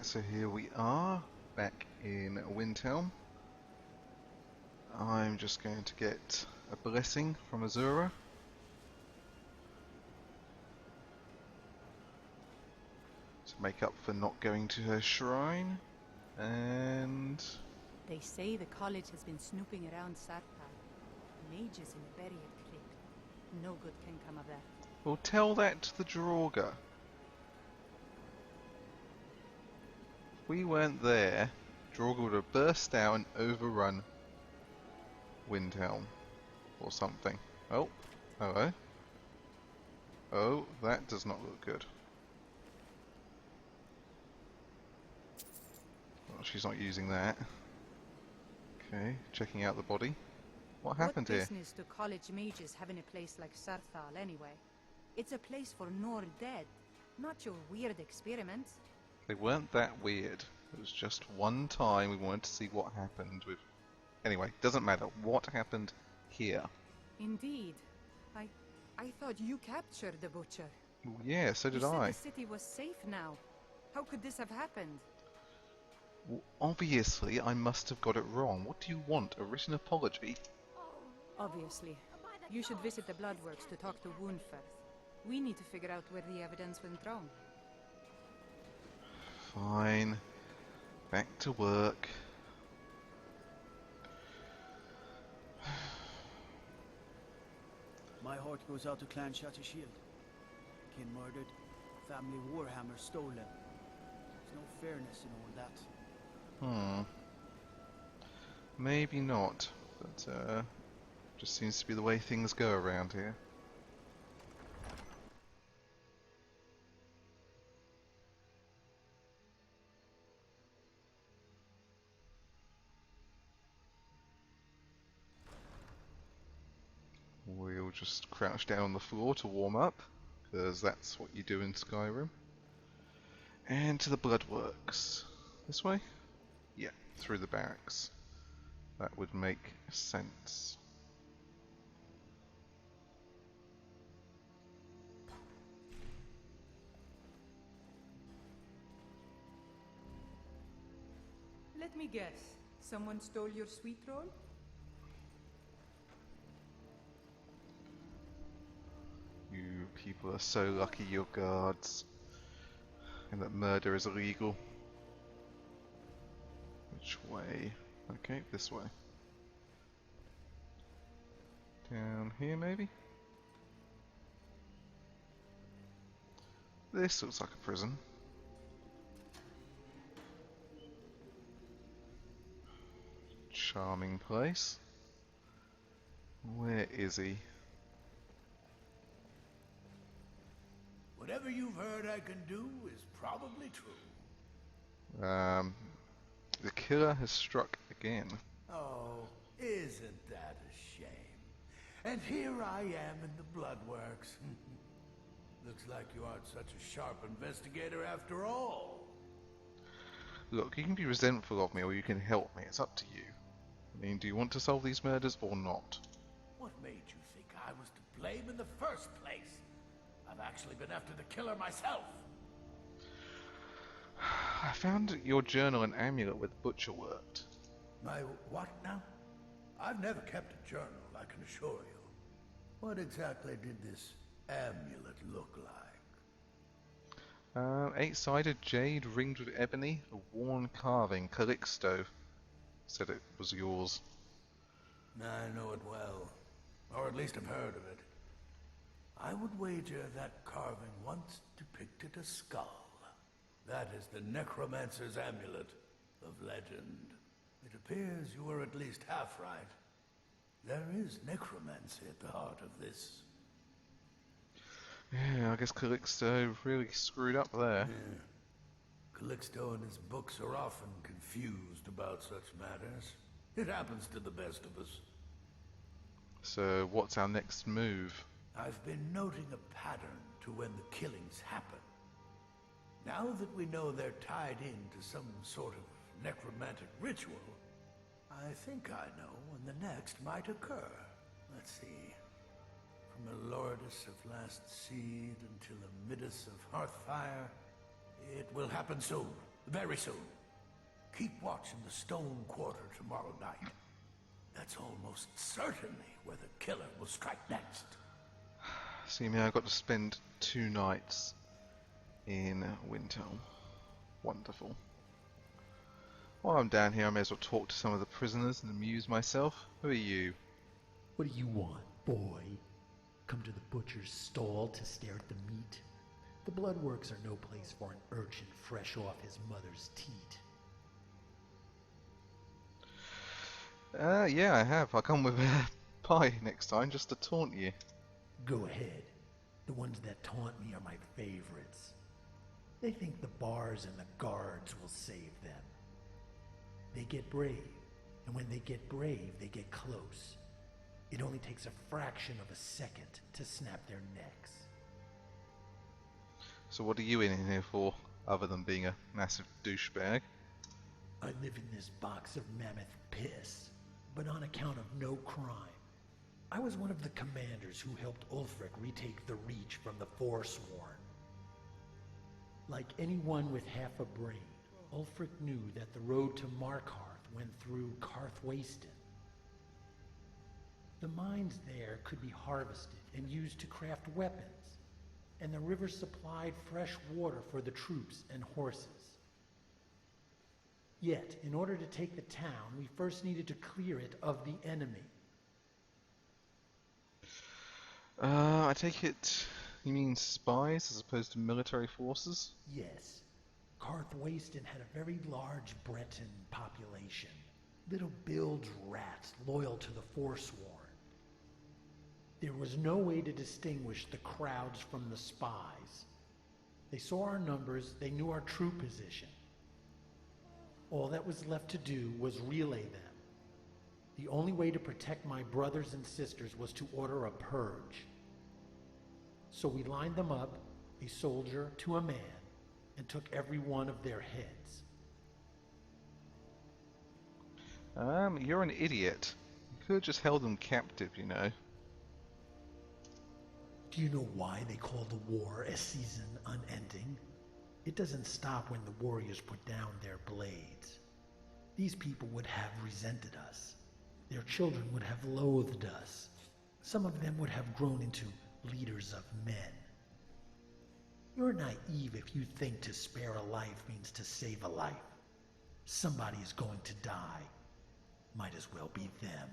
So here we are, back in Windhelm. I'm just going to get a blessing from Azura. To make up for not going to her shrine. And... They say the college has been snooping around Sartha. Mages in the buried crypt. No good can come of that. Well, tell that to the Draugr. If we weren't there, Draugr would have burst out and overrun Windhelm. Or something. Oh, hello. Oh, that does not look good. Well, she's not using that. Okay, checking out the body. What happened here? What business do college mages have in a place like Sarthal anyway? It's a place for Nord dead, not your weird experiments. They weren't that weird. It was just one time we wanted to see what happened with... Anyway, doesn't matter. What happened here? Indeed. I thought you captured the butcher. Well, yeah, so did You said I. the city was safe now. How could this have happened? Well, obviously, I must have got it wrong. What do you want? A written apology? Obviously. You should visit the Bloodworks to talk to Woundfirth. We need to figure out where the evidence went wrong. Fine. Back to work. My heart goes out to Clan Shattershield. Kin murdered, family Warhammer stolen. There's no fairness in all that. Maybe not, but just seems to be the way things go around here. We'll just crouch down on the floor to warm up, because that's what you do in Skyrim. And to the Bloodworks. This way? Yeah, through the barracks. That would make sense. Let me guess. Someone stole your sweet roll? You people are so lucky you're guards. And that murder is illegal. Which way? Okay, this way. Down here, maybe? This looks like a prison. Charming place. Where is he? Whatever you've heard I can do is probably true. The killer has struck again. Oh, isn't that a shame? And here I am in the Bloodworks. Looks like you aren't such a sharp investigator after all. Look, you can be resentful of me or you can help me. It's up to you. I mean, do you want to solve these murders or not? What made you think I was to blame in the first place? I've actually been after the killer myself. I found your journal and amulet where the butcher worked. My what now? I've never kept a journal, I can assure you. What exactly did this amulet look like? 8-sided jade ringed with ebony, a worn carving. Calixto said it was yours. I know it well. Or at least I've heard of it. I would wager that carving once depicted a skull. That is the necromancer's amulet of legend. It appears you were at least half right. There is necromancy at the heart of this. Yeah, I guess Calixto really screwed up there. Yeah. Calixto and his books are often confused about such matters. It happens to the best of us. So, what's our next move? I've been noting a pattern to when the killings happen. Now that we know they're tied into some sort of necromantic ritual, I think I know when the next might occur. Let's see. From a Lordus of Last Seed until a Midas of Hearthfire, it will happen soon. Very soon. Keep watch in the Stone Quarter tomorrow night. That's almost certainly where the killer will strike next. See me, I got to spend 2 nights in Wintel. Wonderful. While I'm down here, I may as well talk to some of the prisoners and amuse myself. Who are you? What do you want, boy? Come to the butcher's stall to stare at the meat? The bloodworks are no place for an urchin fresh off his mother's teat. Yeah, I have. I'll come with a pie next time just to taunt you. Go ahead. The ones that taunt me are my favorites. They think the bars and the guards will save them. They get brave, and when they get brave, they get close. It only takes a fraction of a second to snap their necks. So what are you in here for, other than being a massive douchebag? I live in this box of mammoth piss, but on account of no crime. I was one of the commanders who helped Ulfric retake the Reach from the Forsworn. Like anyone with half a brain, Ulfric knew that the road to Markarth went through Karthwasten. The mines there could be harvested and used to craft weapons, and the river supplied fresh water for the troops and horses. Yet, in order to take the town, we first needed to clear it of the enemy. I take it you mean spies as opposed to military forces? Yes, Karthwasten had a very large Breton population. Little bilge rats loyal to the Forsworn. There was no way to distinguish the crowds from the spies. They saw our numbers, they knew our true position. All that was left to do was relay them. The only way to protect my brothers and sisters was to order a purge. So we lined them up, a soldier to a man, and took every one of their heads. You're an idiot. You could have just held them captive, you know. Do you know why they call the war a season unending? It doesn't stop when the warriors put down their blades. These people would have resented us. Their children would have loathed us. Some of them would have grown into leaders of men. You're naive if you think to spare a life means to save a life. Somebody is going to die. Might as well be them.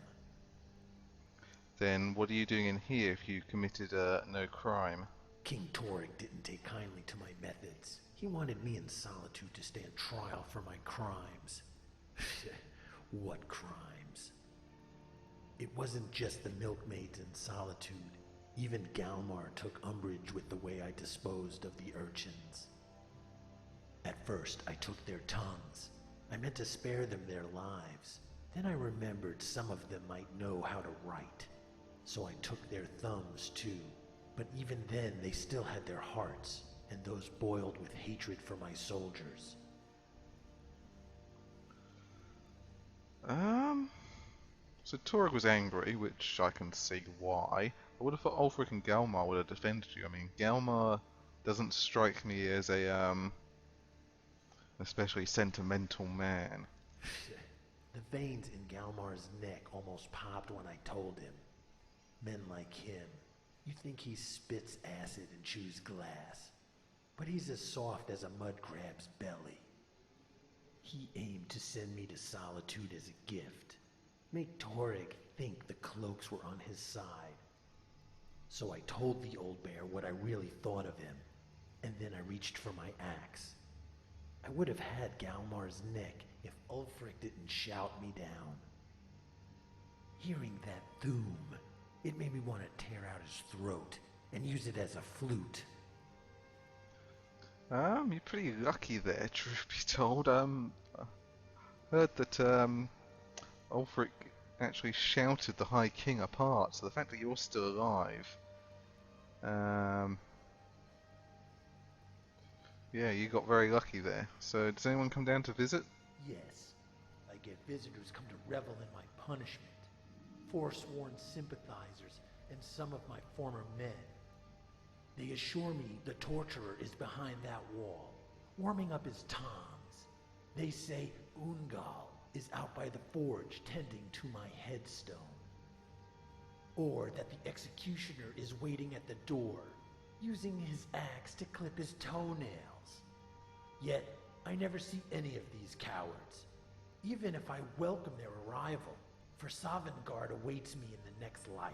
Then what are you doing in here if you committed no crime? King Torygg didn't take kindly to my methods. He wanted me in solitude to stand trial for my crimes. What crimes? It wasn't just the milkmaids in solitude. Even Galmar took umbrage with the way I disposed of the urchins. At first, I took their tongues. I meant to spare them their lives. Then I remembered some of them might know how to write. So I took their thumbs too. But even then, they still had their hearts, and those boiled with hatred for my soldiers. So Torygg was angry, which I can see why. I would have thought Ulfric and Galmar would have defended you. I mean, Galmar doesn't strike me as a, especially sentimental man. The veins in Galmar's neck almost popped when I told him. Men like him, you think he spits acid and chews glass, but he's as soft as a mud crab's belly. He aimed to send me to solitude as a gift, make Torygg think the cloaks were on his side. So I told the old bear what I really thought of him, and then I reached for my axe. I would have had Galmar's neck if Ulfric didn't shout me down. Hearing that thoom, it made me want to tear out his throat and use it as a flute. You're pretty lucky there, truth be told. I heard that, Ulfric actually shouted the High King apart, so the fact that you're still alive, yeah, you got very lucky there. So, does anyone come down to visit? Yes, I get visitors come to revel in my punishment. Forsworn sympathizers and some of my former men. They assure me the torturer is behind that wall, warming up his tongs. They say Ungal is out by the forge tending to my headstone. Or that the executioner is waiting at the door, using his axe to clip his toenails. Yet, I never see any of these cowards. Even if I welcome their arrival, for Sovngarde awaits me in the next life.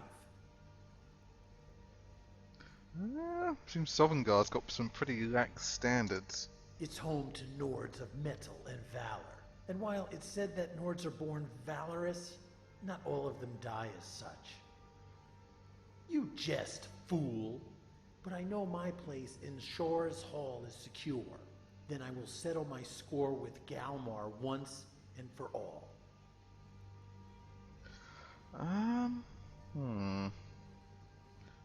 Seems Sovngarde's got some pretty lax standards. It's home to Nords of metal and valor. And while it's said that Nords are born valorous, not all of them die as such. You jest, fool. But I know my place in Shor's Hall is secure. Then I will settle my score with Galmar once and for all. When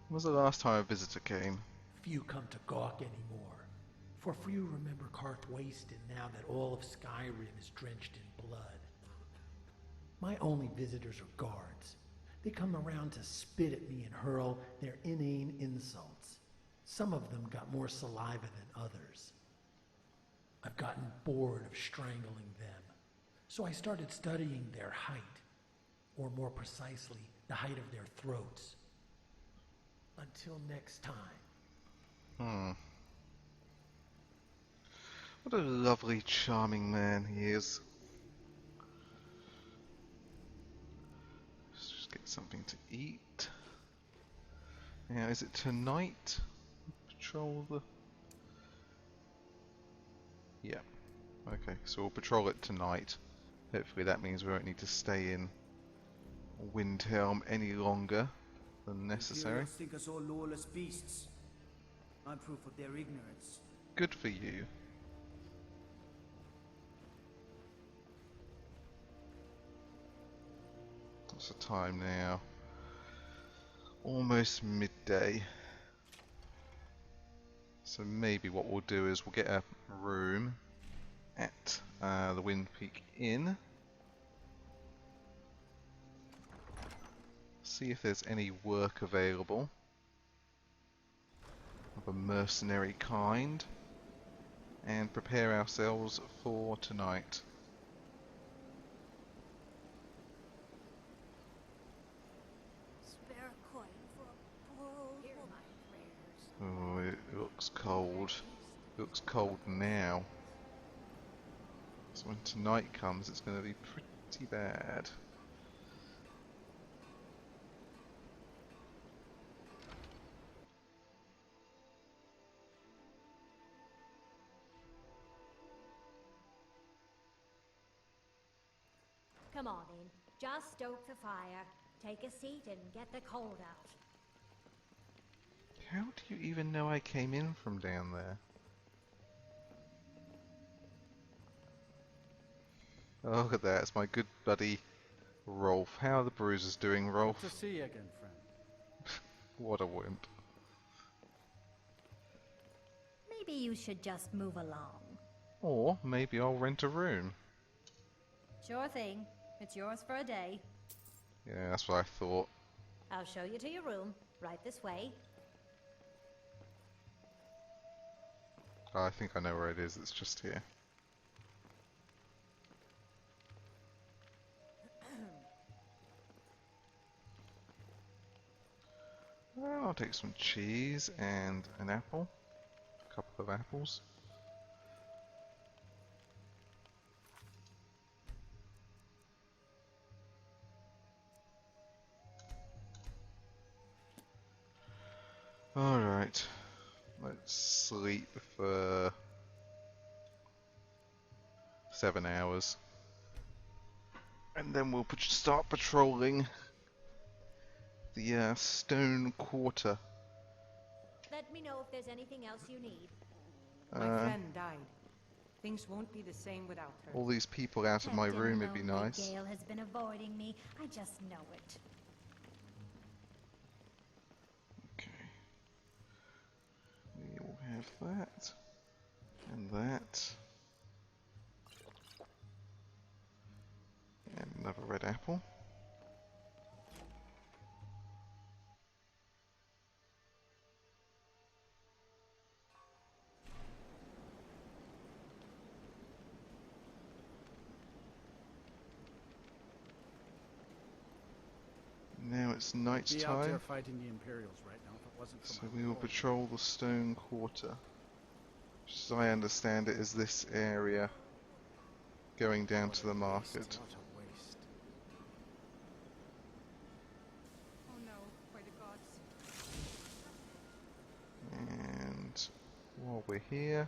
was the last time a visitor came? Few come to gawk anymore, for few remember Karth Wasted now that all of Skyrim is drenched in blood. My only visitors are guards. They come around to spit at me and hurl their inane insults. Some of them got more saliva than others. I've gotten bored of strangling them, so I started studying their height, or more precisely, the height of their throats. Until next time. What a lovely, charming man he is. Let's just get something to eat. Now, is it tonight? Patrol the... Yeah. Okay, so we'll patrol it tonight. Hopefully that means we won't need to stay in Windhelm any longer than necessary. Imperials think us all lawless beasts. I'm proof of their ignorance. Good for you. What's the time now? Almost midday. So maybe what we'll do is we'll get a room at the Wind Peak Inn. See if there's any work available of a mercenary kind, and prepare ourselves for tonight. Spare a coin for a poor old woman. Oh, it looks cold. It looks cold now. So when tonight comes, it's going to be pretty bad. Come on in. Just stoke the fire. Take a seat and get the cold out. How do you even know I came in from down there? Oh, look at that. It's my good buddy Rolf. How are the bruises doing, Rolf? Good to see you again, friend. What a wimp. Maybe you should just move along. Or maybe I'll rent a room. Sure thing. It's yours for a day. Yeah, that's what I thought. I'll show you to your room. Right this way. I think I know where it is. It's just here. Well, I'll take some cheese and an apple. A couple of apples. Alright. Let's sleep for 7 hours. And then we'll start patrolling the Stone Quarter. Let me know if there's anything else you need. My friend died. Things won't be the same without her. All these people out of my Captain room would be Lonely nice. Gale has been avoiding me. I just know it. Okay. We will have that. And that. And another red apple. it's night Be out there time, fighting the Imperials right now if it wasn't for so my we will call. patrol the stone quarter. As I understand it, is this area going down What to a the waste, market. what a waste. Oh no, by the gods. And while we're here,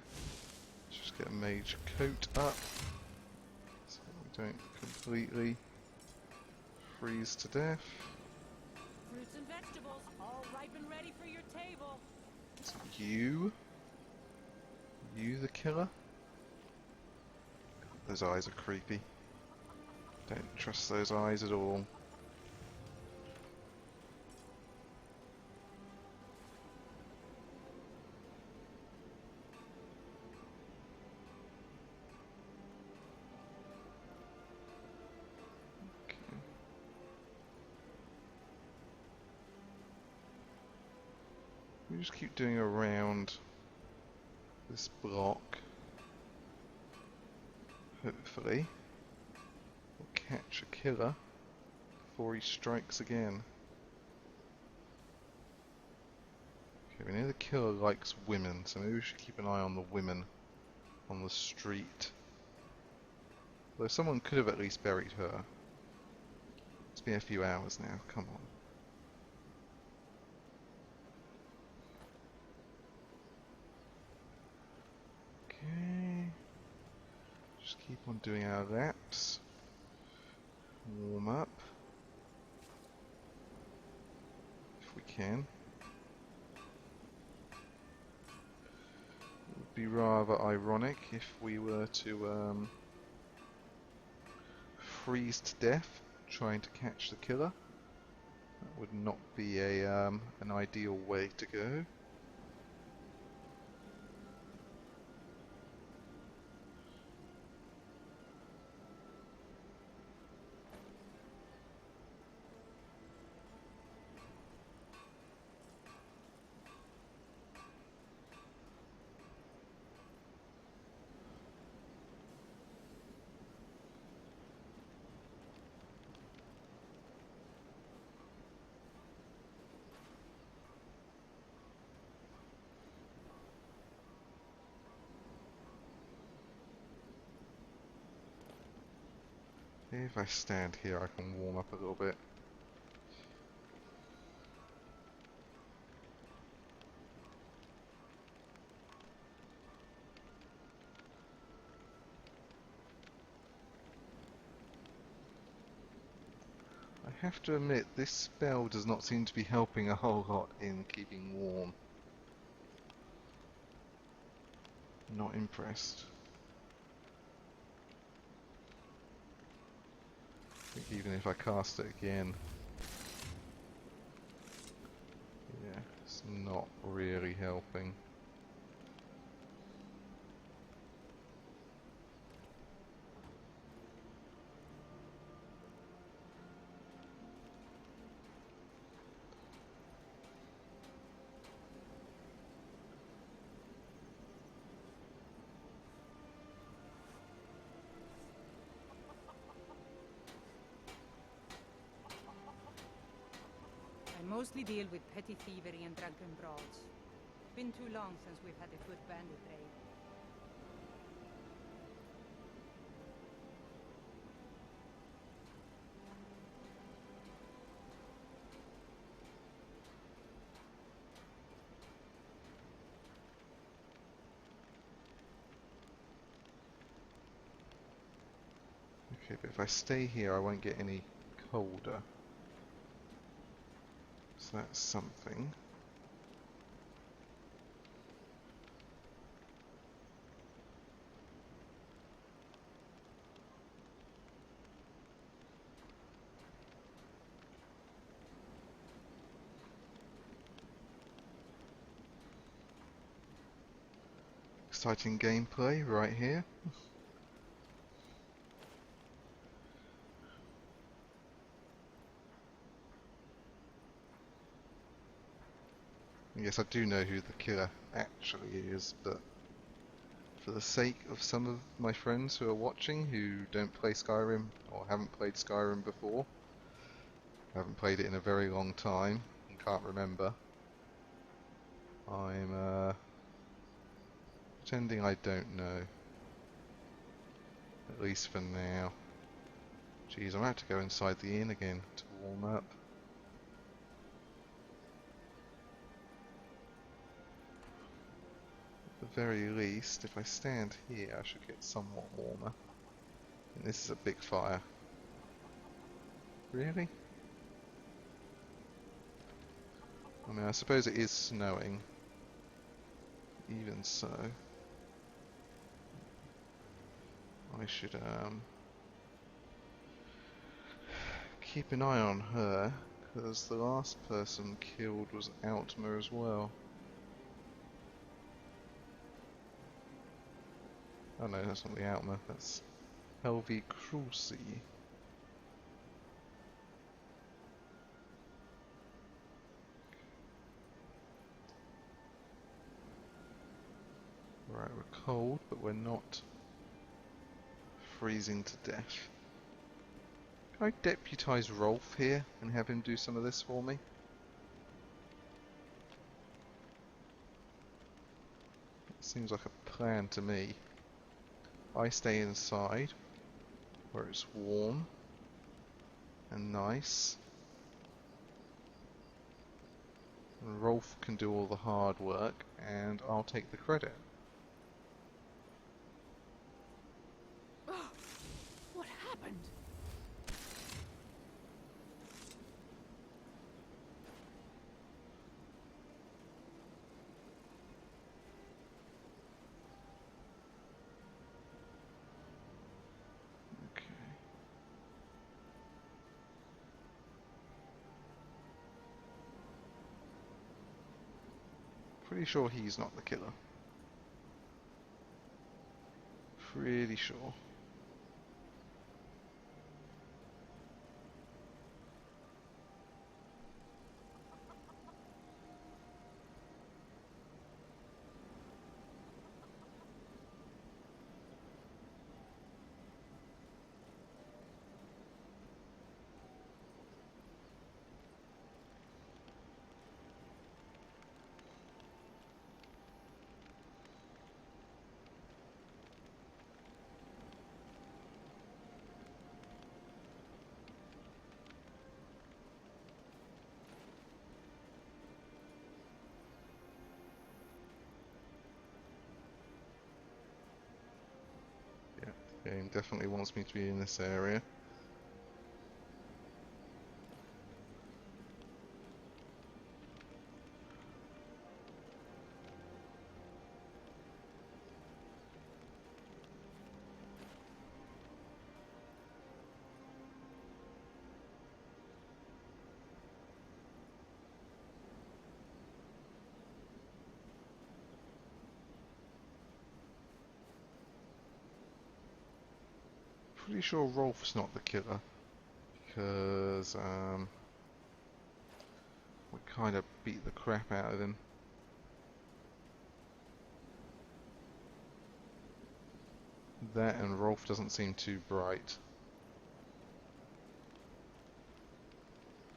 let's just get a mage coat up so we don't completely freeze to death. Fruits and vegetables, all ripe and ready for your table. So you the killer? Those eyes are creepy. Don't trust those eyes at all. Okay. We just keep doing around this block. Hopefully, we'll catch a killer before he strikes again. Okay, we know the killer likes women, so maybe we should keep an eye on the women on the street. Though someone could have at least buried her. It's been a few hours now, come on. Okay. Just keep on doing our laps. Warm up. If we can. It would be rather ironic if we were to freeze to death trying to catch the killer. That would not be an ideal way to go. If I stand here, I can warm up a little bit. I have to admit, this spell does not seem to be helping a whole lot in keeping warm. Not impressed. I think even if I cast it again, yeah, it's not really helping. I mostly deal with petty thievery and drunken brawls. Been too long since we've had a good bandit raid. Okay, but if I stay here, I won't get any colder. So that's something. Exciting gameplay right here. Yes, I do know who the killer actually is, but for the sake of some of my friends who are watching who don't play Skyrim or haven't played Skyrim before, haven't played it in a very long time and can't remember. I'm pretending I don't know. At least for now. Geez, I'm about to go inside the inn again to warm up. At the very least, if I stand here, I should get somewhat warmer. And this is a big fire. Really? I mean, I suppose it is snowing. Even so, I should keep an eye on her, because the last person killed was Outmer as well. Oh no, that's not the Outmer, that's Helvi Cruci. Right, we're cold, but we're not freezing to death. Can I deputise Rolf here and have him do some of this for me? Seems like a plan to me. I stay inside, where it's warm and nice. And Rolf can do all the hard work, and I'll take the credit. What happened? Okay. Pretty sure he's not the killer. Pretty sure. Yeah, game definitely wants me to be in this area. Pretty sure Rolf's not the killer, because we kind of beat the crap out of him. That and Rolf doesn't seem too bright.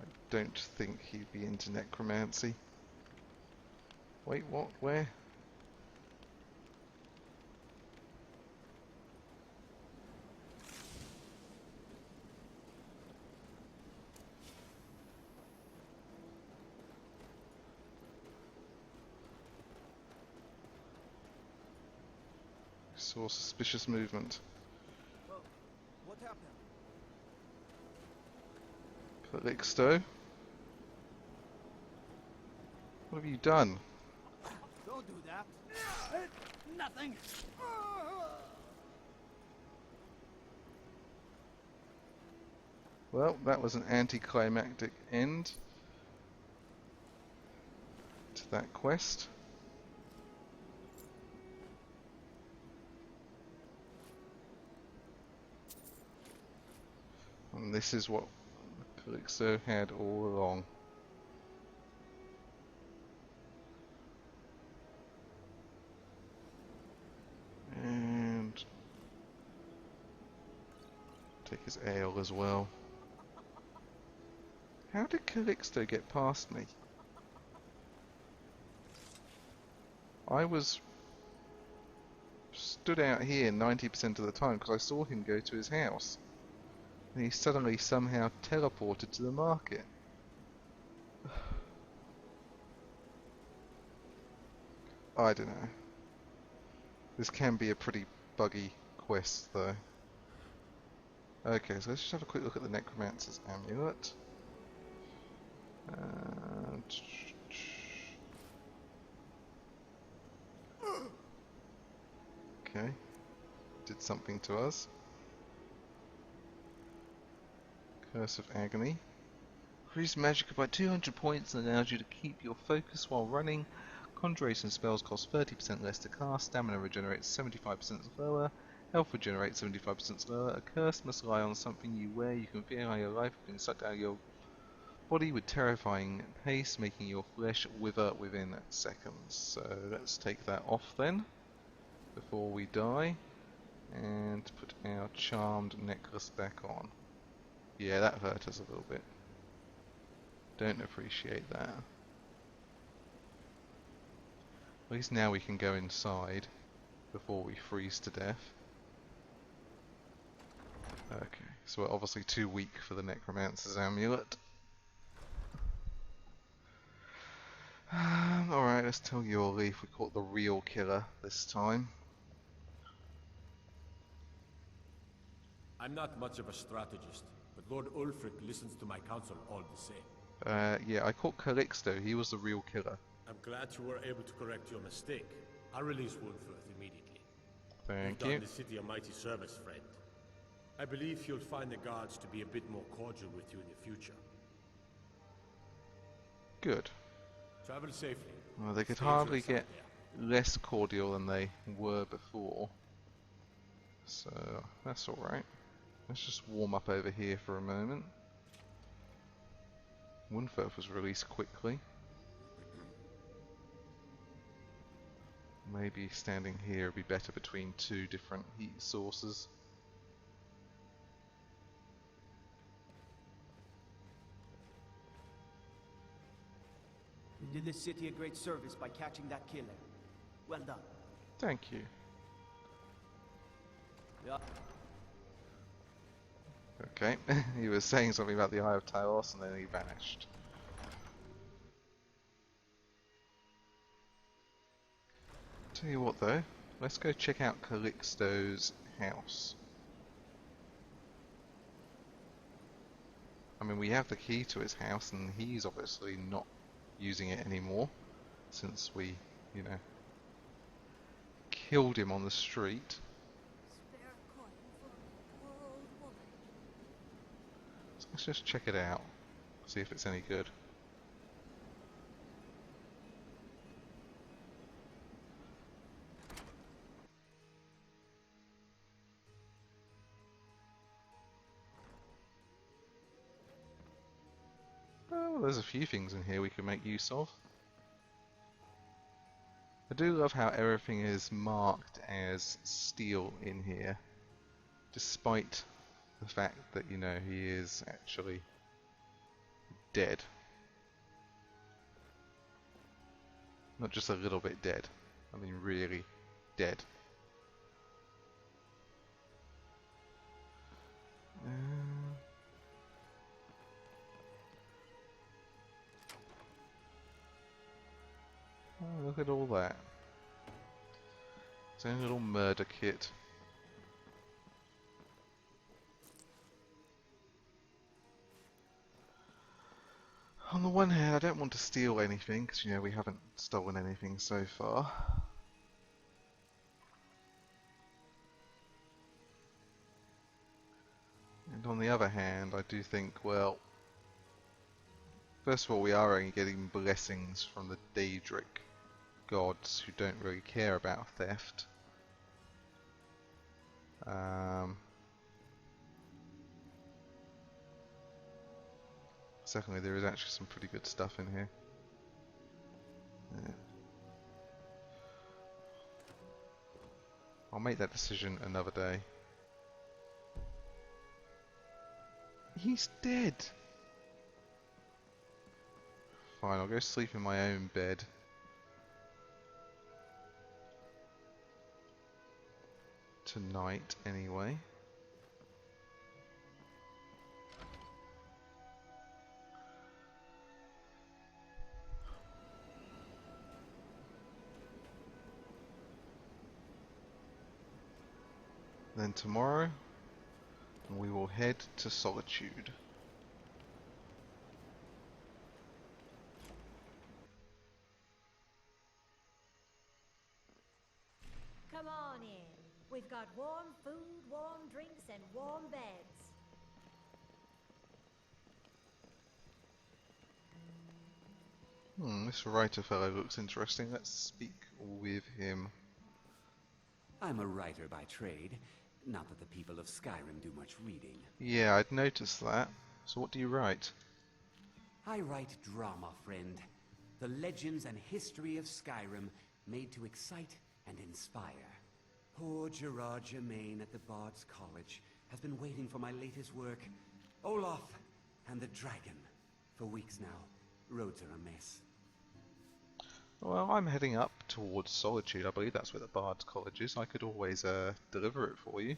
I don't think he'd be into necromancy. Wait, what? Where? Saw suspicious movement. Well, what happened? Calixto? What have you done? Don't do that. Nothing. Well, that was an anticlimactic end to that quest. And this is what Calixto had all along. And take his ale as well. How did Calixto get past me? I was stood out here 90% of the time because I saw him go to his house. And he suddenly somehow teleported to the market. I don't know. This can be a pretty buggy quest though. Okay, so let's just have a quick look at the Necromancer's Amulet. Okay, did something to us. Curse of Agony. Increase magic by 200 points and allows you to keep your focus while running. Conjuration spells cost 30% less to cast. Stamina regenerates 75% slower. Health regenerates 75% slower. A curse must lie on something you wear. You can feel how your life has been sucked out of your body with terrifying pace, making your flesh wither within seconds. So let's take that off then, before we die, and put our charmed necklace back on. Yeah, that hurt us a little bit. Don't appreciate that. At least now we can go inside before we freeze to death. Okay, so we're obviously too weak for the Necromancer's Amulet. Alright, let's tell Yori if we caught the real killer this time. I'm not much of a strategist, but Lord Ulfric listens to my counsel all the same. Yeah, I caught Calixto, he was the real killer. I'm glad you were able to correct your mistake. I'll release Wolfirth immediately. Thank You've you. done the city a mighty service, friend. I believe you'll find the guards to be a bit more cordial with you in the future. Good. Travel safely. Well, they could Stay hardly to the get side less cordial than they were before. So, that's alright. Let's just warm up over here for a moment. Wunferth was released quickly. Maybe standing here would be better between two different heat sources. You did the city a great service by catching that killer. Well done. Thank you. Yeah. Okay, he was saying something about the Eye of Talos and then he vanished. Tell you what though, let's go check out Calixto's house. I mean, we have the key to his house and he's obviously not using it anymore since we, you know, killed him on the street. Spare coin for a poor old woman. So let's just check it out, see if it's any good. Well, there's a few things in here we can make use of. I do love how everything is marked as steel in here, despite the fact that, you know, he is actually dead. Not just a little bit dead, I mean really dead. Oh, look at all that. His own little murder kit. On the one hand, I don't want to steal anything, because, you know, we haven't stolen anything so far. And on the other hand, I do think, well, first of all, we are only getting blessings from the Daedric gods who don't really care about theft. Secondly, there is actually some pretty good stuff in here. Yeah. I'll make that decision another day. He's dead! Fine, I'll go sleep in my own bed. Tonight, anyway. Then tomorrow, we will head to Solitude. Come on in. We've got warm food, warm drinks, and warm beds. This writer fellow looks interesting. Let's speak with him. I'm a writer by trade. Not that the people of Skyrim do much reading. Yeah, I'd noticed that. So what do you write? I write drama, friend. The legends and history of Skyrim made to excite and inspire. Poor Gerard Germain at the Bard's College has been waiting for my latest work, Olaf and the Dragon, for weeks now. Roads are a mess. Well, I'm heading up towards Solitude. I believe that's where the Bard's College is. I could always deliver it for you.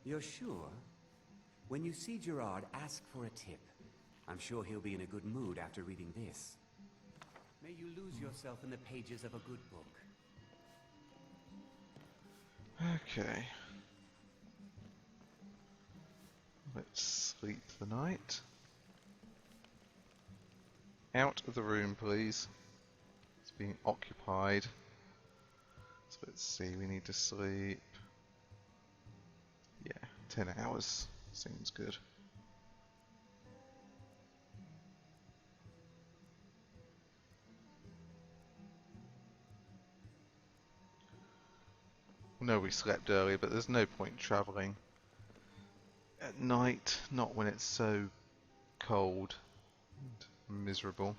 You're sure? When you see Gerard, ask for a tip. I'm sure he'll be in a good mood after reading this. May you lose yourself in the pages of a good book. Okay. Let's sleep the night. Out of the room, please. It's being occupied. So let's see, we need to sleep. Yeah, 10 hours. Seems good. No, we slept earlier, but there's no point travelling at night, not when it's so cold and miserable.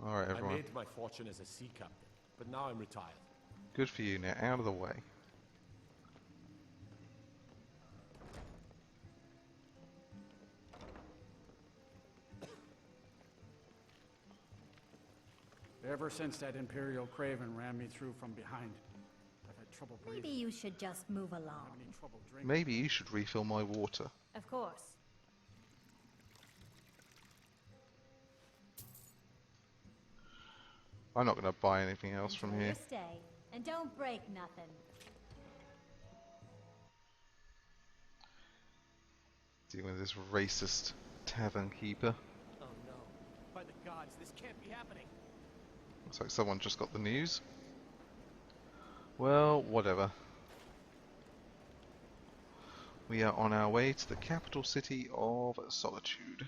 Alright, I everyone. made my fortune as a sea captain, but now I'm retired. Good for you, now out of the way. Ever since that Imperial Craven ran me through from behind, I've had trouble breathing. Maybe you should just move Having along. any trouble drinking. Maybe you should refill my water. Of course. I'm not going to buy anything else from Enjoy here. your stay, and don't break nothing. Dealing with this racist tavern keeper. Oh no. By the gods, this can't be happening. Looks like someone just got the news. Well, whatever. We are on our way to the capital city of Solitude.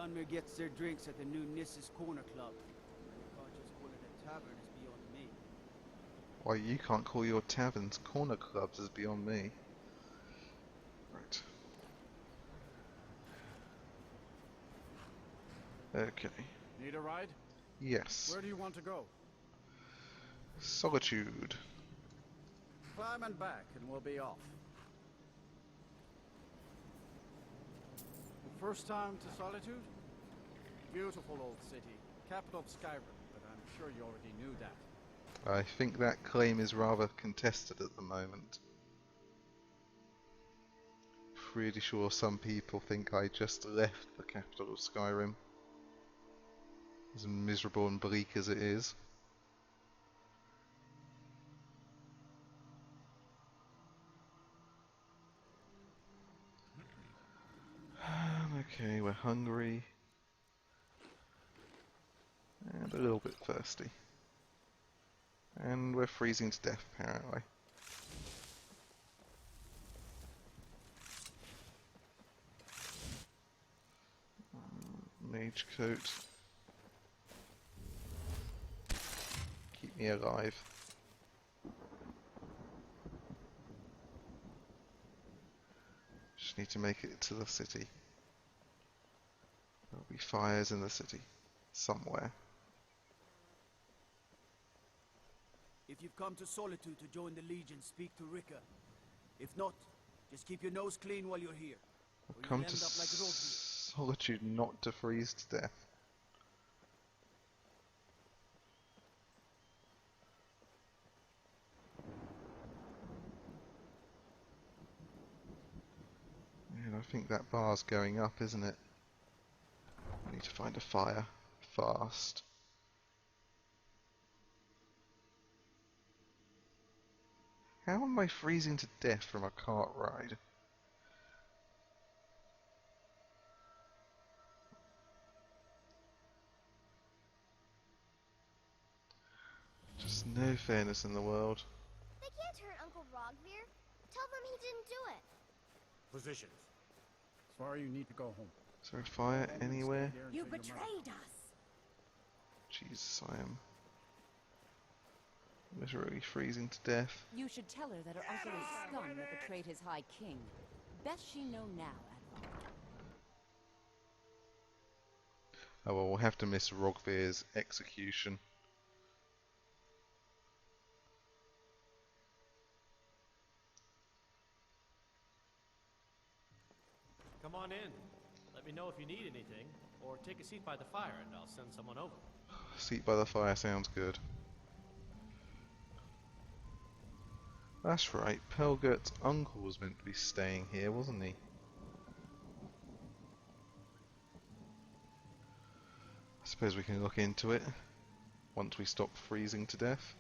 Dunmer gets their drinks at the new Nissa's Corner Club. You can't just call it a tavern is beyond me. Why you can't call your taverns corner clubs is beyond me. Right. Okay. Need a ride? Yes. Where do you want to go? Solitude. Climb and back and we'll be off. First time to Solitude? Beautiful old city, capital of Skyrim, but I'm sure you already knew that. I think that claim is rather contested at the moment. Pretty sure some people think I just left the capital of Skyrim. As miserable and bleak as it is. Okay, we're hungry. And a little bit thirsty. And we're freezing to death, apparently. Mage coat. Keep me alive. Just need to make it to the city. There'll be fires in the city. Somewhere. If you've come to Solitude to join the Legion, speak to Rika. If not, just keep your nose clean while you're here. Or you'll Come end to up like Rodney. Solitude not to freeze to death. And I think that bar's going up, isn't it? I need to find a fire fast. How am I freezing to death from a cart ride? Just no fairness in the world. They can't hurt Uncle Rogvir. Tell them he didn't do it. Positions. Sorry, you need to go home. Is there a fire anywhere? You betrayed us. Jesus, I am literally freezing to death. You should tell her that her uncle is scum that betrayed his High King. Best she know now, Advar. Oh well, we'll have to miss Rogvir's execution. Come on in. Let me know if you need anything, or take a seat by the fire and I'll send someone over. Seat by the fire sounds good. That's right, Pelgert's uncle was meant to be staying here, wasn't he? I suppose we can look into it once we stop freezing to death.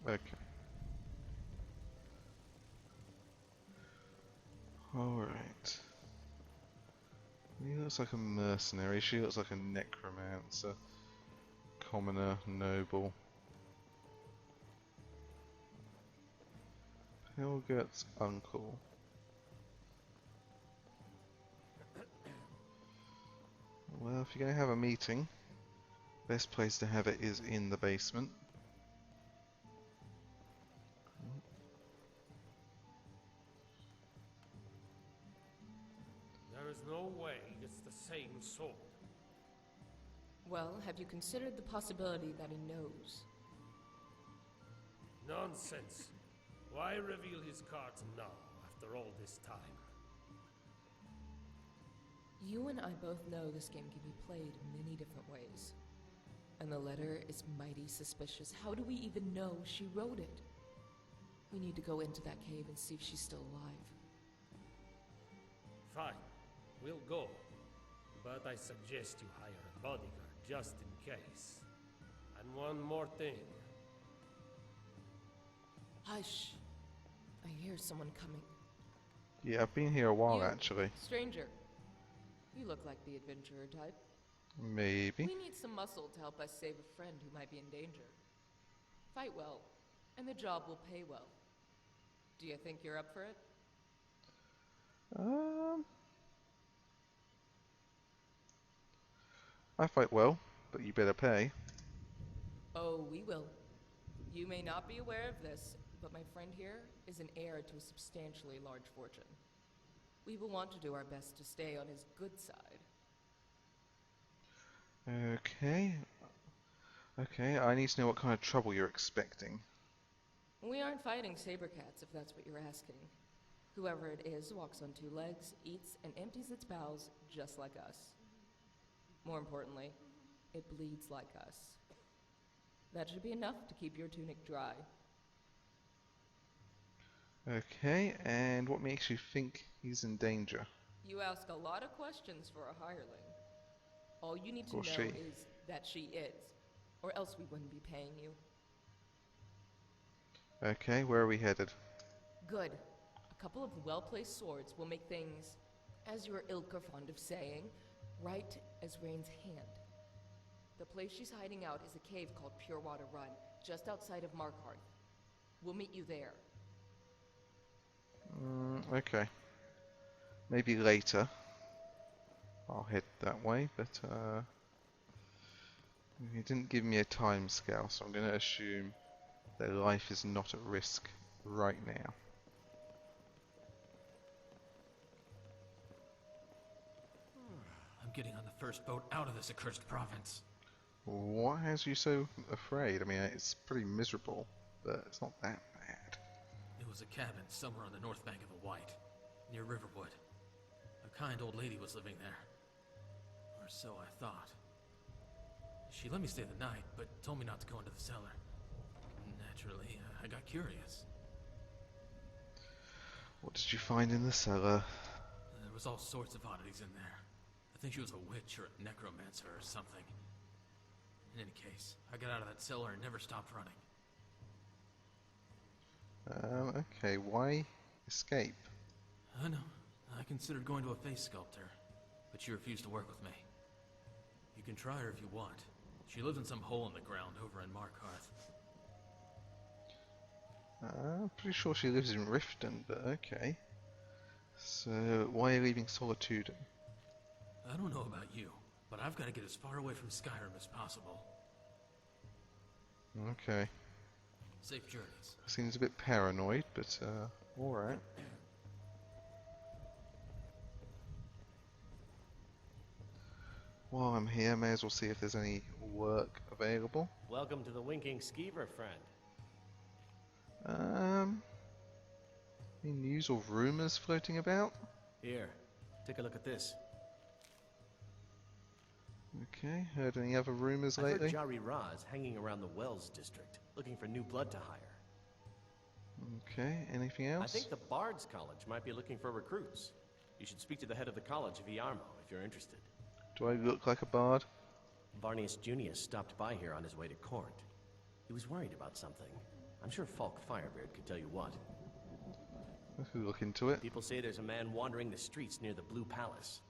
Okay. Alright. He looks like a mercenary, she looks like a necromancer. Commoner, noble. Pelgert's uncle. Well, if you're going to have a meeting, best place to have it is in the basement. There is no way it's the same sword. Well, have you considered the possibility that he knows? Nonsense. Why reveal his cards now, after all this time? You and I both know this game can be played many different ways. And the letter is mighty suspicious. How do we even know she wrote it? We need to go into that cave and see if she's still alive. Fine, we'll go. But I suggest you hire a bodyguard just in case. And one more thing. Hush. I hear someone coming. Yeah, I've been here a while You, actually. Stranger. You look like the adventurer type. Maybe. We need some muscle to help us save a friend who might be in danger. Fight well, and the job will pay well. Do you think you're up for it? I fight well, but you better pay. Oh, we will. You may not be aware of this, but my friend here is an heir to a substantially large fortune. We will want to do our best to stay on his good side. Okay. Okay, I need to know what kind of trouble you're expecting. We aren't fighting saber cats, if that's what you're asking. Whoever it is walks on two legs, eats, and empties its bowels just like us. More importantly, it bleeds like us. That should be enough to keep your tunic dry. Okay, and what makes you think he's in danger? You ask a lot of questions for a hireling. All you need to Or know she. is that she is, or else we wouldn't be paying you. Okay, where are we headed? Good. A couple of well-placed swords will make things, as your ilk are fond of saying, right as Rain's hand. The place she's hiding out is a cave called Purewater Run, just outside of Markarth. We'll meet you there. Okay. Maybe later. I'll head that way, but he didn't give me a time scale, so I'm going to assume their life is not at risk right now. I'm getting on the first boat out of this accursed province. What has you so afraid? I mean, it's pretty miserable, but it's not that bad. It was a cabin somewhere on the north bank of the White, near Riverwood. A kind old lady was living there. Or so I thought. She let me stay the night, but told me not to go into the cellar. Naturally, I got curious. What did you find in the cellar? There was all sorts of oddities in there. I think she was a witch or a necromancer or something. In any case, I got out of that cellar and never stopped running. Okay, why escape? I know. I considered going to a face sculptor, but she refused to work with me. You can try her if you want. She lives in some hole in the ground over in Markarth. I'm pretty sure she lives in Riften, but okay. So, why are you leaving Solitude? I don't know about you, but I've got to get as far away from Skyrim as possible. Okay. Safe journeys. Seems a bit paranoid, but alright. While I'm here, may as well see if there's any work available. Welcome to the Winking Skeever, friend. Any news or rumors floating about? Here, take a look at this. Okay, heard any other rumors I lately? heard Jari Raz hanging around the Wells district, looking for new blood to hire. Okay, anything else? I think the Bard's College might be looking for recruits. You should speak to the head of the college, Viarmo, if you're interested. Do I look like a bard? Varnius Junius stopped by here on his way to court. He was worried about something. I'm sure Falk Firebeard could tell you what. I could look into it. People say there's a man wandering the streets near the Blue Palace.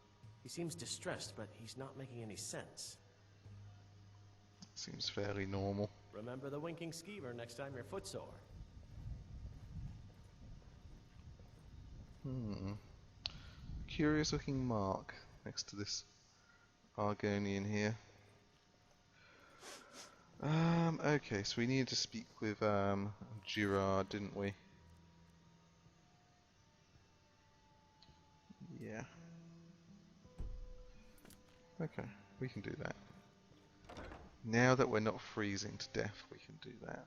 He seems distressed, but he's not making any sense. Seems fairly normal. Remember the Winking Skeever next time you're footsore. Curious looking mark next to this Argonian here. Okay, so we needed to speak with Girard, didn't we? Yeah. Okay, we can do that. Now that we're not freezing to death, we can do that.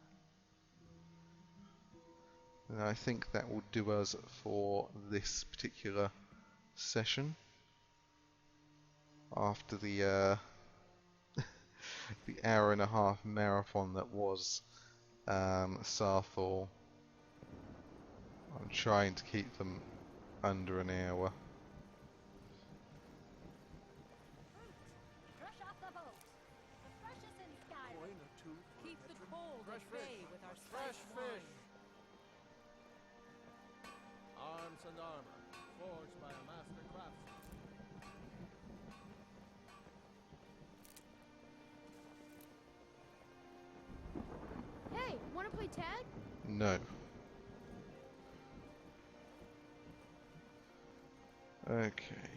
And I think that will do us for this particular session. After the the hour and a half marathon that was Sarthor, I'm trying to keep them under an hour. Brush off the boat. The freshest in Skyrim. Keep the cold at bay with our Fresh spiced fish. wine. Arms and armor, forged by a master craftsman. Hey, wanna play tag? No. Okay.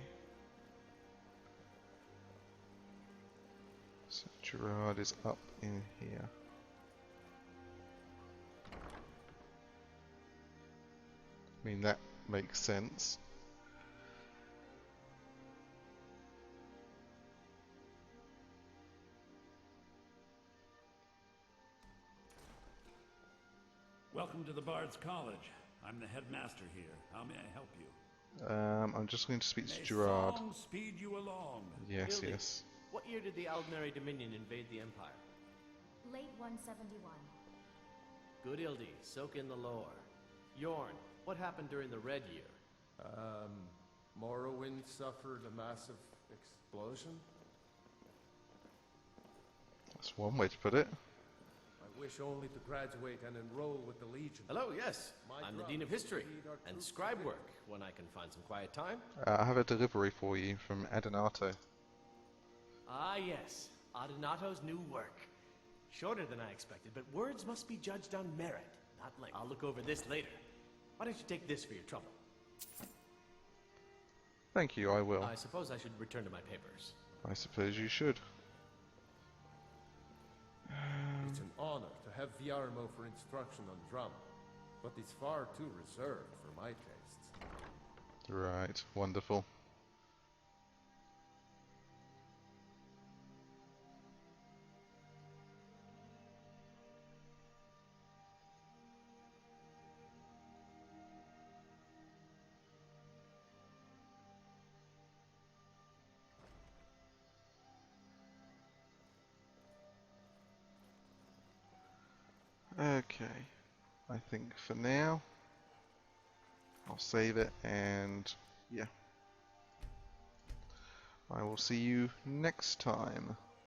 So Gerard is up in here. I mean, that makes sense. Welcome to the Bard's College. I'm the headmaster here. How may I help you? I'm just going to speak to May Gerard. song speed you along. Yes, Ildi, yes. what year did the Aldmeri Dominion invade the Empire? Late 171. Good Ildi, soak in the lore. Yorn, what happened during the Red Year? Morrowind suffered a massive explosion? That's one way to put it. I wish only to graduate and enroll with the Legion. Hello, yes. My I'm the drums Dean of History lead our and troops scribe to work when I can find some quiet time. I have a delivery for you from Adonato. Ah, yes. Adonato's new work. Shorter than I expected, but words must be judged on merit, not length. I'll look over this later. Why don't you take this for your trouble? Thank you, I will. I suppose I should return to my papers. I suppose you should. It's an honor to have Viarmo for instruction on drama, but it's far too reserved for my tastes. Right, wonderful. Okay, I think for now I'll save it, and yeah, I will see you next time.